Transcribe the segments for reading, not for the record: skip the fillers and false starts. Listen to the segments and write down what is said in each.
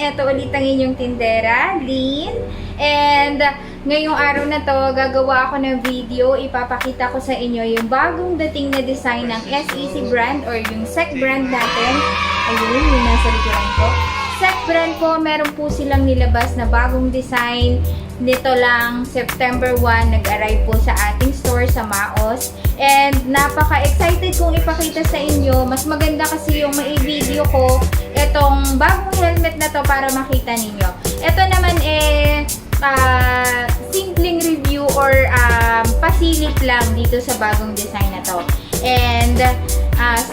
Ito ulit ang inyong tindera, Lynn. And ngayong araw na to, gagawa ako ng video. Ipapakita ko sa inyo yung bagong dating na design ng SEC brand or yung SEC brand natin. Ayun, yung nasa likuran ko. SEC brand po, meron po silang nilabas na bagong design. Nito lang, September 1, nag-arrive po sa ating store sa Maos. And napaka-excited kong ipakita sa inyo. Mas maganda kasi yung mai-video ko itong bagong helmet na to para makita ninyo. Ito naman simpleng review or pasilip lang dito sa bagong design na to. And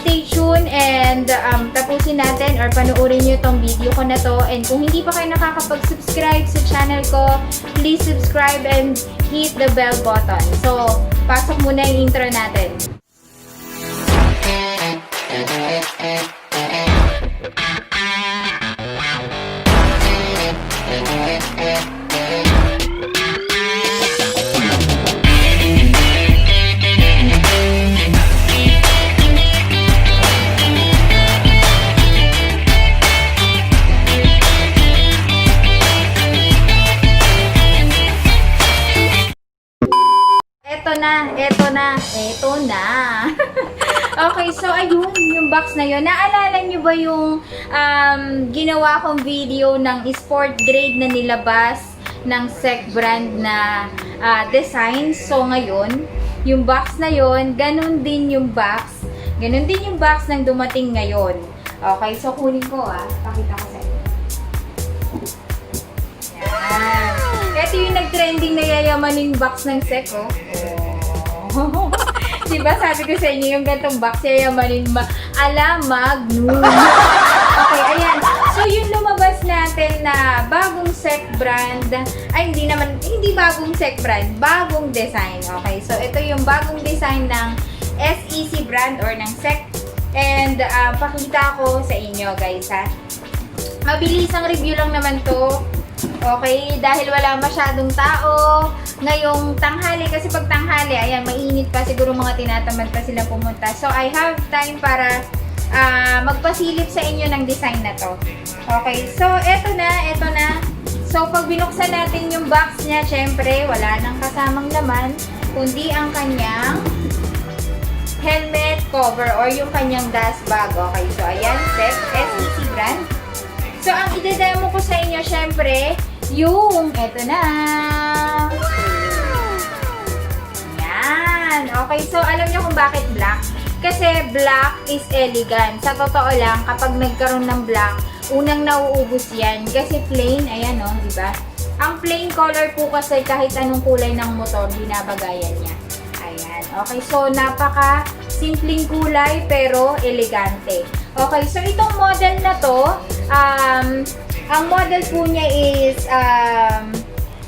stay tuned and tapusin natin or panoorin nyo itong video ko na to. And kung hindi pa kayo nakakapag-subscribe sa channel ko, please subscribe and hit the bell button. So, pasok muna yung intro natin. Ito na. Okay, so ayun, yung box na yun. Naalala nyo ba yung ginawa kong video ng sport grade na nilabas ng SEC brand na design? So ngayon, yung box na yun, ganun din yung box. Ganun din yung box ng dumating ngayon. Okay, so kunin ko pakita ko sa inyo. Yan. Ito yung nag-trending na yayamaning box ng SEC, oh. Diba sabi ko sa inyo yung gantong box yayamanin ala Magnum. Okay, ayan. So yung lumabas natin na bagong SEC brand, ay hindi bagong SEC brand, bagong design. Okay, so ito yung bagong design ng SEC brand or ng SEC. And pakita ko sa inyo guys ha. Mabilis ang review lang naman to. Okay, dahil wala masyadong tao ngayong tanghali, kasi pag tanghali, ayan, mainit pa, siguro mga tinatamad pa sila pumunta. So, I have time para magpasilip sa inyo ng design na to. Okay, so, eto na. So, pag binuksan natin yung box niya, syempre, wala nang kasamang laman, kundi ang kanyang helmet cover or yung kanyang dust bag. Okay, so, ayan, SEC brand. So, ang ide-demo ko sa inyo, syempre, yung, eto na. Yan. Okay, so, alam niyo kung bakit black? Kasi black is elegant. Sa totoo lang, kapag nagkaroon ng black, unang nauubos yan. Kasi plain, ayan o, diba? Ang plain color po kasi kahit anong kulay ng motor, binabagayan niya. Ayan. Okay, so, napaka-simpleng kulay, pero elegante. Okay, so, itong model na to, ang model po niya is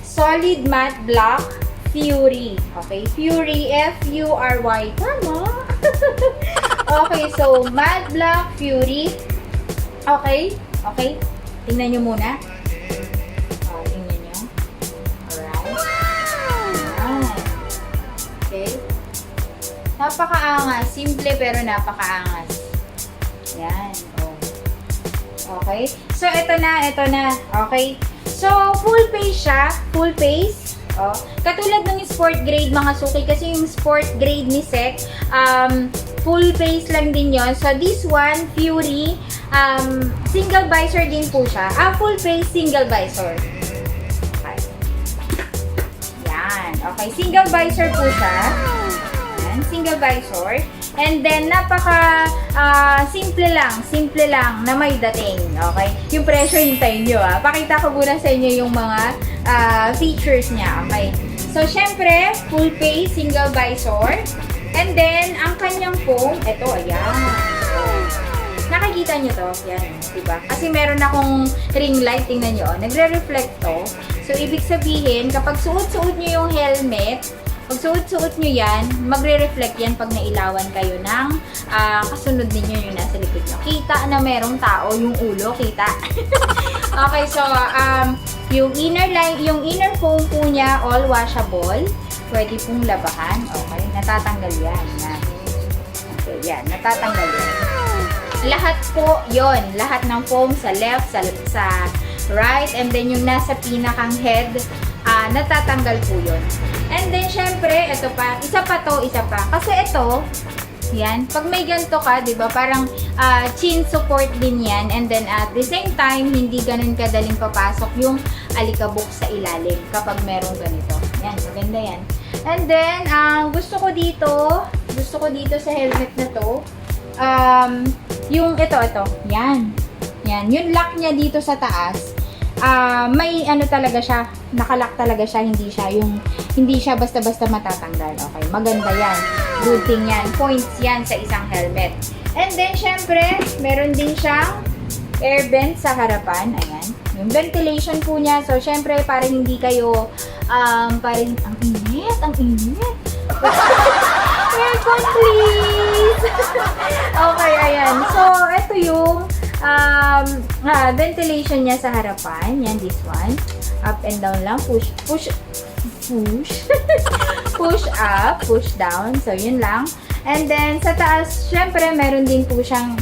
solid matte black Fury. Okay, Fury, F-U-R-Y. Tama. Okay, so matte black Fury. Okay, tingnan nyo muna. Tingnan nyo. Alright. Okay. Napakaangas. Simple pero napakaangas. Yan. Okay. So, ito na. Okay. So, full face siya. Full face. Oh. Katulad ng sport grade mga suki. Kasi yung sport grade ni SEC, full face lang din yon. So, this one, Fury, single visor din po siya. Full face, single visor. Okay. Yan. Okay. Single visor po siya. Yan. Single visor. And then, simple lang na may dating, okay? Yung pressure, hintayin nyo, Pakita ko muna sa inyo yung mga features niya, okay? So, syempre, full face, single visor. And then, ang kanyang foam, eto, ayan. Nakikita nyo to? Yan, diba? Kasi meron akong ring light, tingnan nyo, nagre-reflect to. So, ibig sabihin, kapag suot-suot nyo yung helmet, pag suot-suot nyo yan, magre-reflect yan pag nailawan kayo ng kasunod ninyo yung nasa likod nyo. Kita na merong tao, yung ulo, kita. Okay, so, yung inner foam po niya, all washable. Pwede pong labahan. Okay, natatanggal yan. Okay, yan, natatanggal yan. Lahat po yon, lahat ng foam sa left, sa right? And then yung nasa pinakang head, natatanggal po yun. And then, syempre, ito pa, isa pa. Kasi ito, yan, pag may ganito ka, di ba, parang chin support din yan. And then, at the same time, hindi ganun kadaling papasok yung alikabok sa ilalim kapag merong ganito. Yan, maganda yan. And then, gusto ko dito sa helmet na to, yung ito, yan. Yan, yung lock niya dito sa taas, may ano talaga siya, nakalock talaga siya, hindi siya basta-basta matatanggal. Okay, maganda yan. Good thing yan. Points yan sa isang helmet. And then, syempre, meron din siyang air vent sa harapan. Ayan. Yung ventilation po niya. So, syempre, para hindi kayo, parang, ang init. Aircon, please! Okay, ayan. So, ito yung ventilation niya sa harapan. Yan, this one. Up and down lang. Push. Push up, push down. So, yun lang. And then, sa taas, syempre, meron din po siyang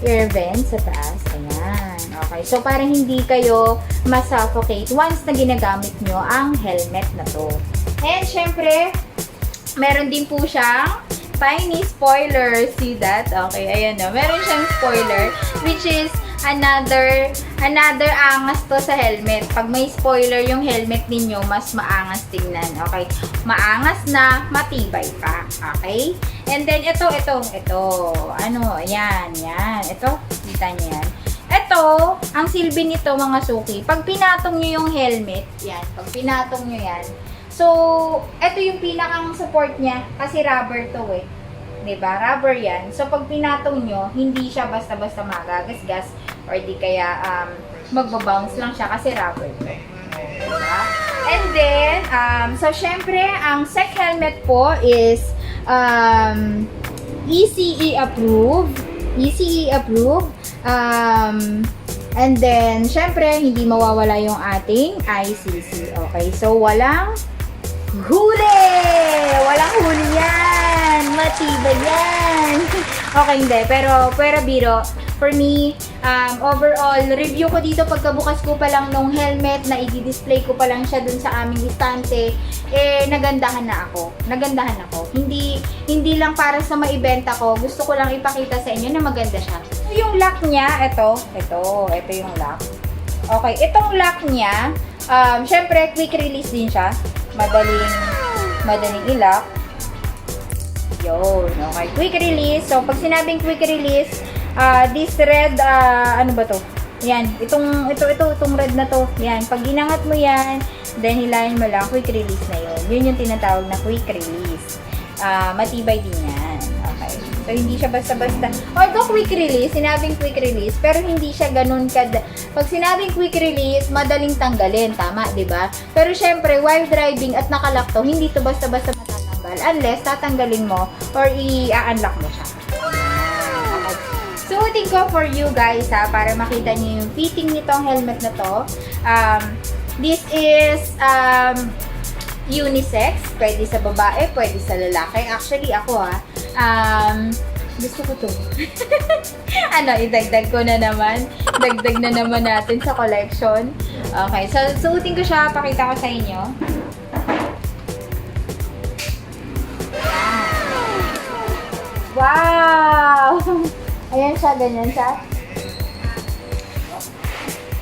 air vent sa taas. Ayan. Okay. So, parang hindi kayo masuffocate once na ginagamit nyo ang helmet na to. And, syempre, meron din po siyang tiny spoiler. See that? Okay, ayan o. Meron siyang spoiler, which is another angas to sa helmet. Pag may spoiler yung helmet ninyo, mas maangas tingnan. Okay? Maangas na, matibay pa. Okay? And then, ito. Ano, ayan. Ito, kita niyo yan. Ito, ang silbi nito mga suki. Pag pinatong nyo yung helmet, yan. Pag pinatong nyo yan, so, ito yung pinakang support niya. Kasi rubber to eh. Diba? Rubber yan. So, pag pinatong nyo, hindi siya basta-basta magagasgas or di kaya magbabounce lang siya kasi rubber to. Diba? And then, so, syempre, ang SEC helmet po is ECE approved. And then, syempre, hindi mawawala yung ating ICC. Okay? So, walang huli! Walang huli yan! Matibay yan! Okay, hindi. Pero biro, for me, overall, review ko dito pagkabukas ko pa lang nung helmet na i-display ko pa lang siya dun sa aming istante, nagandahan ako. Hindi lang para sa maibenta ko. Gusto ko lang ipakita sa inyo na maganda siya. Yung lock niya, ito yung lock. Okay, itong lock niya, syempre, quick release din siya. Madaling i-lock. Yun. Okay. Quick release. So, pag sinabing quick release, this red, ano ba to? Yan. Itong red na to. Yan. Pag inangat mo yan, then hilahin mo lang, quick release na yun. Yun yung tinatawag na quick release. Matibay din yan. Okay. So, hindi siya basta-basta. Although quick release, sinabing quick release, pero hindi siya ganun pag sinabing quick release, madaling tanggalin. Tama, di ba? Pero syempre, while driving at nakalock to, hindi to basta-basta matatanggal unless tatanggalin mo or i-unlock mo siya. Okay. Suotin ko for you guys para makita niyo yung fitting nitong helmet na to. This is unisex. Pwede sa babae, pwede sa lalaki. Actually, ako gusto ko to. Idagdag ko na naman. Dagdag na naman natin sa collection. Okay, so suotin ko siya. Pakita ko sa inyo. Wow! Ayan siya, ganyan siya.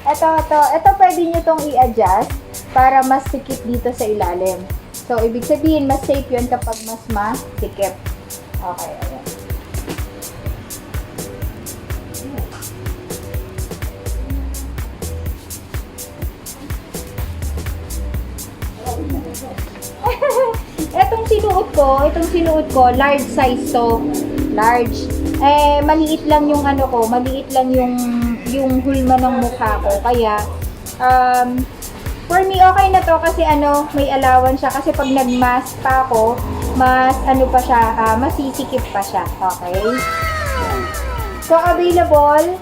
Ito pwede nyo tong i-adjust para mas sikip dito sa ilalim. So, ibig sabihin, mas safe yun kapag mas masikip. Okay, ayan. Itong sinuot ko, large size to. Large. Maliit lang yung maliit lang yung hulma ng mukha ko. Kaya, for me, okay na to kasi may allowance siya. Kasi pag nag-mask pa ako, mas masisikip pa siya. Okay? So, available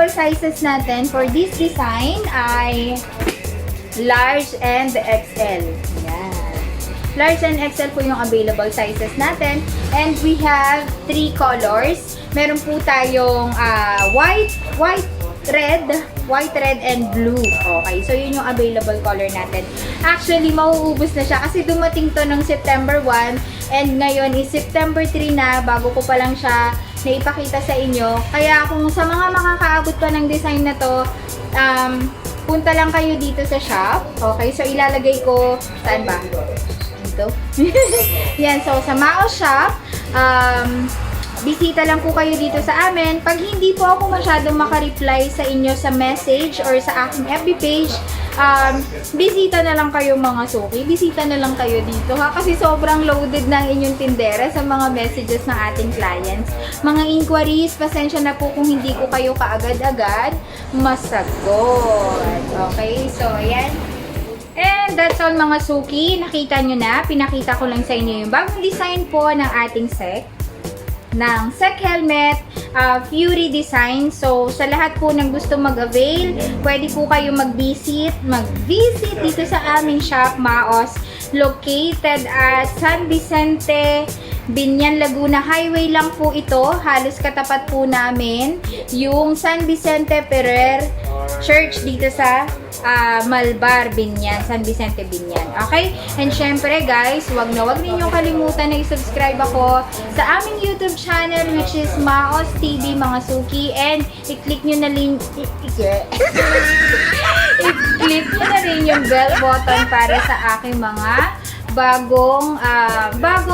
sizes natin for this design ay large and XL. Yan. Large and XL po yung available sizes natin. And we have 3 colors. Meron po tayong white, red, and blue. Okay, so yun yung available color natin. Actually, mauubos na siya kasi dumating to ng September 1 and ngayon is September 3 na, bago ko pa lang siya naipakita sa inyo. Kaya kung sa mga makakaabot pa ng design na to, punta lang kayo dito sa shop. Okay, so ilalagay ko, saan ba? Dito. Yan, so sa Mao Shop, bisita lang po kayo dito sa amin. Pag hindi po ako masyadong makareply sa inyo sa message or sa aking FB page, bisita na lang kayo mga suki. Bisita na lang kayo dito ha. Kasi sobrang loaded na ang inyong tindera sa mga messages ng ating clients. Mga inquiries, pasensya na po kung hindi ko kayo kaagad-agad masagot. Okay, so ayan. And that's all mga suki. Nakita nyo na. Pinakita ko lang sa inyo yung bagong design po ng ating sec helmet, Fury design. So, sa lahat po ng gusto mag-avail, pwede po kayo mag-visit dito sa aming shop, Maos, located at San Vicente, Binyan, Laguna Highway lang po ito. Halos katapat po namin yung San Vicente Ferrer Church dito sa Malbar, Binyan, San Vicente, Binyan. Okay? And syempre guys, wag ninyong kalimutan na i-subscribe ako sa aming YouTube channel which is Maos TV mga suki, and i-click nyo na rin i-click nyo na rin yung bell button para sa aking mga bagong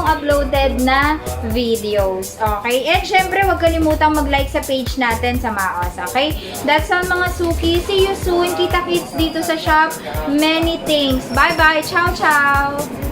uploaded na videos. Okay? And syempre, huwag kalimutang mag-like sa page natin sa Maos. Okay? That's all mga suki. See you soon. Kita-kits dito sa shop. Many thanks. Bye-bye. Ciao, ciao!